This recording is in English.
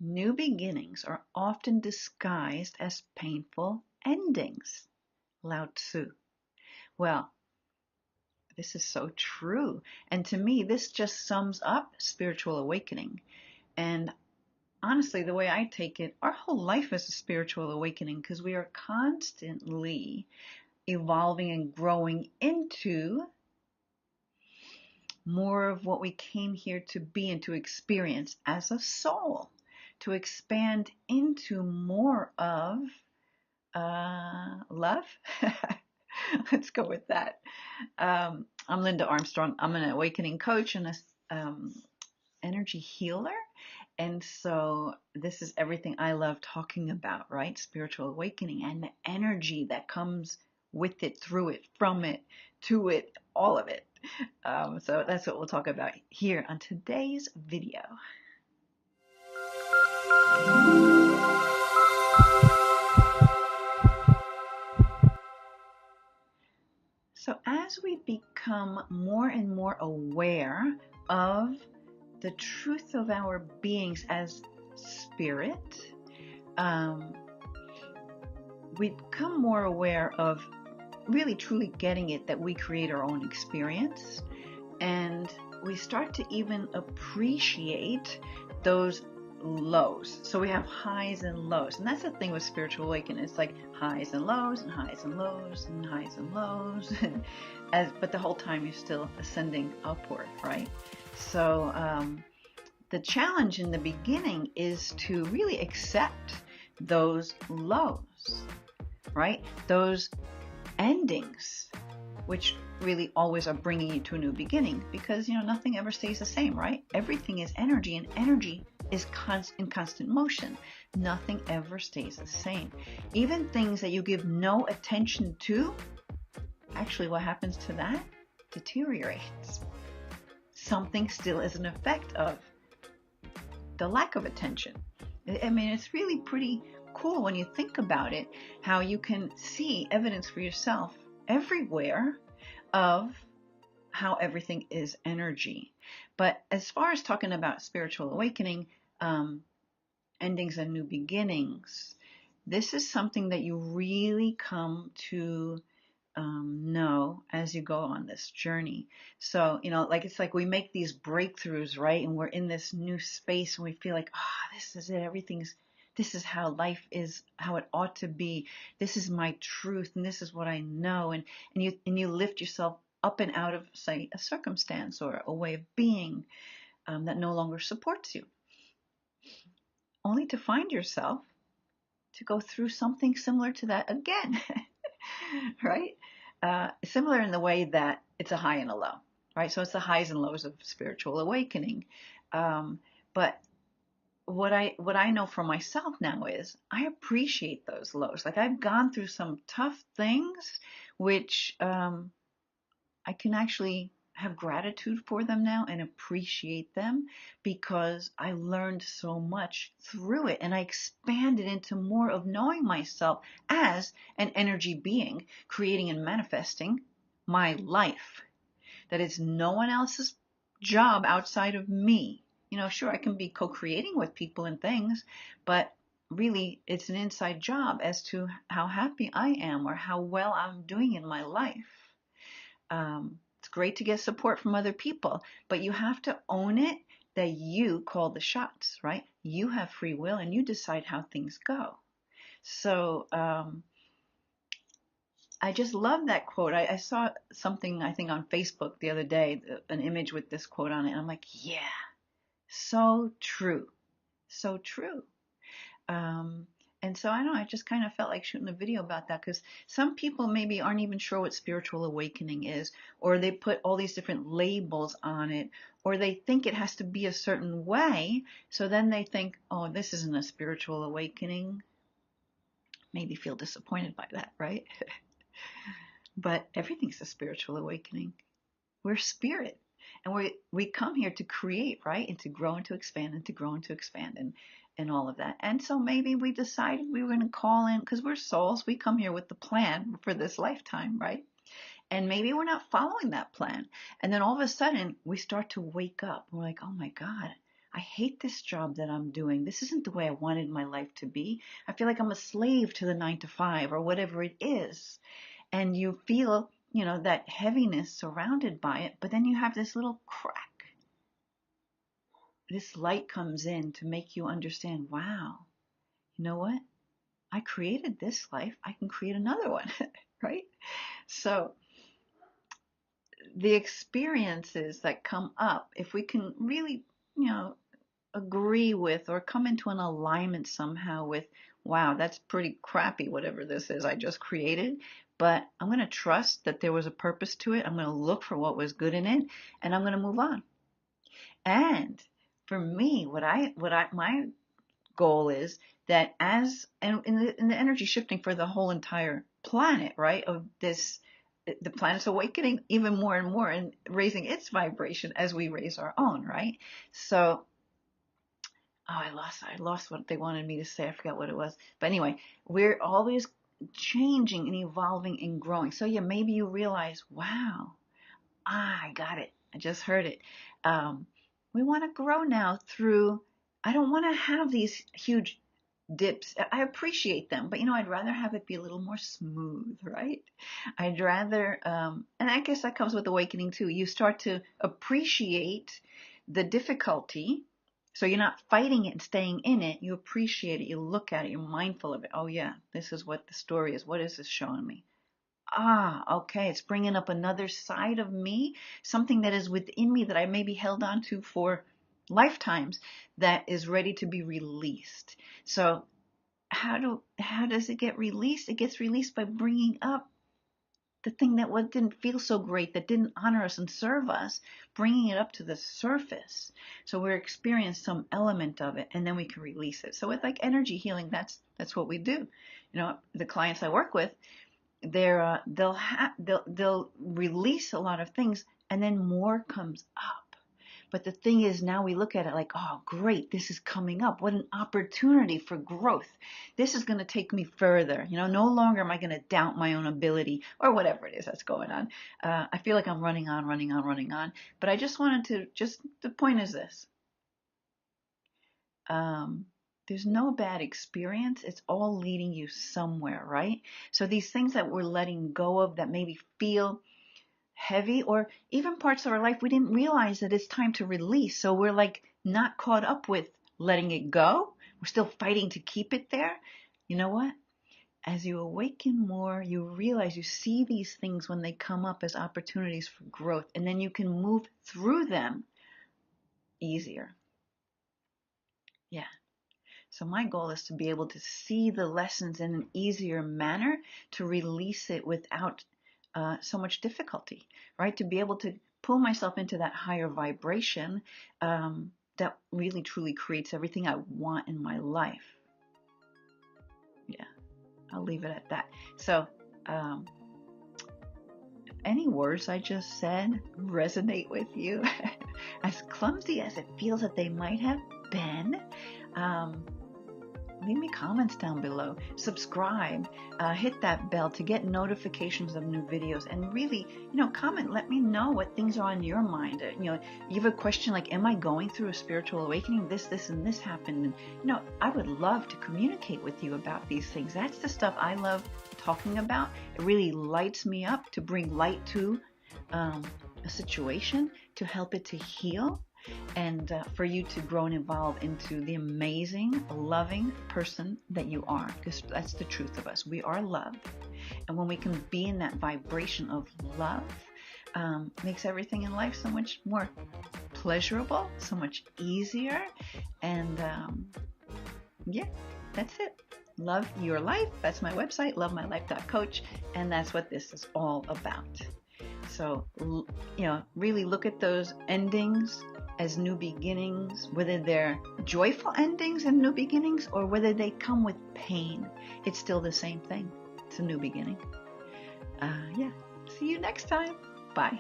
New beginnings are often disguised as painful endings. Lao Tzu. Well, this is so true. And to me, this just sums up spiritual awakening. And honestly, the way I take it, our whole life is a spiritual awakening because we are constantly evolving and growing into more of what we came here to be and to experience as a soul, to expand into more of love. Let's go with that. I'm Linda Armstrong. I'm an awakening coach and a energy healer. And so this is everything I love talking about, right? Spiritual awakening and the energy that comes with it, through it, from it, to it, all of it. So that's what we'll talk about here on today's video. So as we become more and more aware of the truth of our beings as spirit, we become more aware of really truly getting it, that we create our own experience, and we start to even appreciate those lows. So we have highs and lows, and that's the thing with spiritual awakening. It's like highs and lows and highs and lows and highs and lows, but the whole time you're still ascending upward, right? So the challenge in the beginning is to really accept those lows, right? Those endings, which really always are bringing you to a new beginning, because nothing ever stays the same, right? Everything is energy, and energy is in constant motion. Nothing ever stays the same. Even things that you give no attention to, actually what happens to that? Deteriorates. Something still is an effect of the lack of attention. I mean, it's really pretty cool when you think about it, how you can see evidence for yourself everywhere of how everything is energy. But as far as talking about spiritual awakening, endings and new beginnings, this is something that you really come to know as you go on this journey. So, it's like we make these breakthroughs, right? And we're in this new space and we feel like, this is it. This is how life is, how it ought to be. This is my truth, and this is what I know. And you lift yourself up and out of, say, a circumstance or a way of being that no longer supports you, only to find yourself to go through something similar to that again, right? Similar in the way that it's a high and a low, right? So it's the highs and lows of spiritual awakening. But what I know for myself now is I appreciate those lows. Like, I've gone through some tough things, which I can actually have gratitude for them now and appreciate them, because I learned so much through it, and I expanded into more of knowing myself as an energy being, creating and manifesting my life. That is no one else's job outside of me. Sure, I can be co-creating with people and things, but really it's an inside job as to how happy I am or how well I'm doing in my life. It's great to get support from other people, but you have to own it, that you call the shots, right? You have free will and you decide how things go. So I just love that quote. I saw something, I think, on Facebook the other day, an image with this quote on it. And I'm like, yeah, so true. So true. And so I don't know, I just kind of felt like shooting a video about that, because some people maybe aren't even sure what spiritual awakening is, or they put all these different labels on it, or they think it has to be a certain way. So then they think, oh, this isn't a spiritual awakening. Maybe feel disappointed by that, right? But everything's a spiritual awakening. We're spirit, and we come here to create, right? And to grow and to expand, and to grow and to expand, and all of that. And so maybe we decided we were going to call in, because we're souls, we come here with the plan for this lifetime, right? And maybe we're not following that plan. And then all of a sudden we start to wake up. We're like, oh my God, I hate this job that I'm doing. This isn't the way I wanted my life to be. I feel like I'm a slave to the 9 to 5 or whatever it is. And you feel, that heaviness surrounded by it, but then you have this little crack. This light comes in to make you understand, wow, you know what? I created this life. I can create another one, right? So the experiences that come up, if we can really, agree with or come into an alignment somehow with, wow, that's pretty crappy, whatever this is I just created, but I'm going to trust that there was a purpose to it. I'm going to look for what was good in it, and I'm going to move on. And for me, my goal is that and in the energy shifting for the whole entire planet, right, of this, the planet's awakening even more and more and raising its vibration as we raise our own, right? So, I lost what they wanted me to say. I forgot what it was. But anyway, we're always changing and evolving and growing. So yeah, maybe you realize, wow, I got it. I just heard it. We want to grow now through, I don't want to have these huge dips. I appreciate them, but I'd rather have it be a little more smooth, right? I'd rather, and I guess that comes with awakening too. You start to appreciate the difficulty. So you're not fighting it and staying in it. You appreciate it. You look at it. You're mindful of it. Oh yeah, this is what the story is. What is this showing me? Okay, it's bringing up another side of me, something that is within me that I maybe held on to for lifetimes that is ready to be released. So how does it get released? It gets released by bringing up the thing that didn't feel so great, that didn't honor us and serve us, bringing it up to the surface. So we're experiencing some element of it, and then we can release it. So with like energy healing, that's what we do. The clients I work with, they'll release a lot of things, and then more comes up. But the thing is, now we look at it like, oh, great, this is coming up. What an opportunity for growth. This is going to take me further. No longer am I going to doubt my own ability or whatever it is that's going on. I feel like I'm running on. But I just wanted to, the point is this. There's no bad experience. It's all leading you somewhere, right? So these things that we're letting go of that maybe feel heavy, or even parts of our life we didn't realize that it's time to release. So we're like not caught up with letting it go. We're still fighting to keep it there. You know what? As you awaken more, you realize, you see these things when they come up as opportunities for growth, and then you can move through them easier. Yeah. So my goal is to be able to see the lessons in an easier manner, to release it without so much difficulty, right? To be able to pull myself into that higher vibration that really truly creates everything I want in my life. Yeah, I'll leave it at that. So if any words I just said resonate with you, as clumsy as it feels that they might have been, leave me comments down below, subscribe, hit that bell to get notifications of new videos, and really, comment, let me know what things are on your mind. You have a question like, am I going through a spiritual awakening? This and this happened. And, I would love to communicate with you about these things. That's the stuff I love talking about. It really lights me up to bring light to a situation, to help it to heal, and for you to grow and evolve into the amazing, loving person that you are. Because that's the truth of us. We are love. And when we can be in that vibration of love, makes everything in life so much more pleasurable, so much easier. And yeah, that's it. Love your life. That's my website, lovemylife.coach. And that's what this is all about. So, really look at those endings as new beginnings, whether they're joyful endings and new beginnings, or whether they come with pain. It's still the same thing. It's a new beginning. Yeah. See you next time. Bye.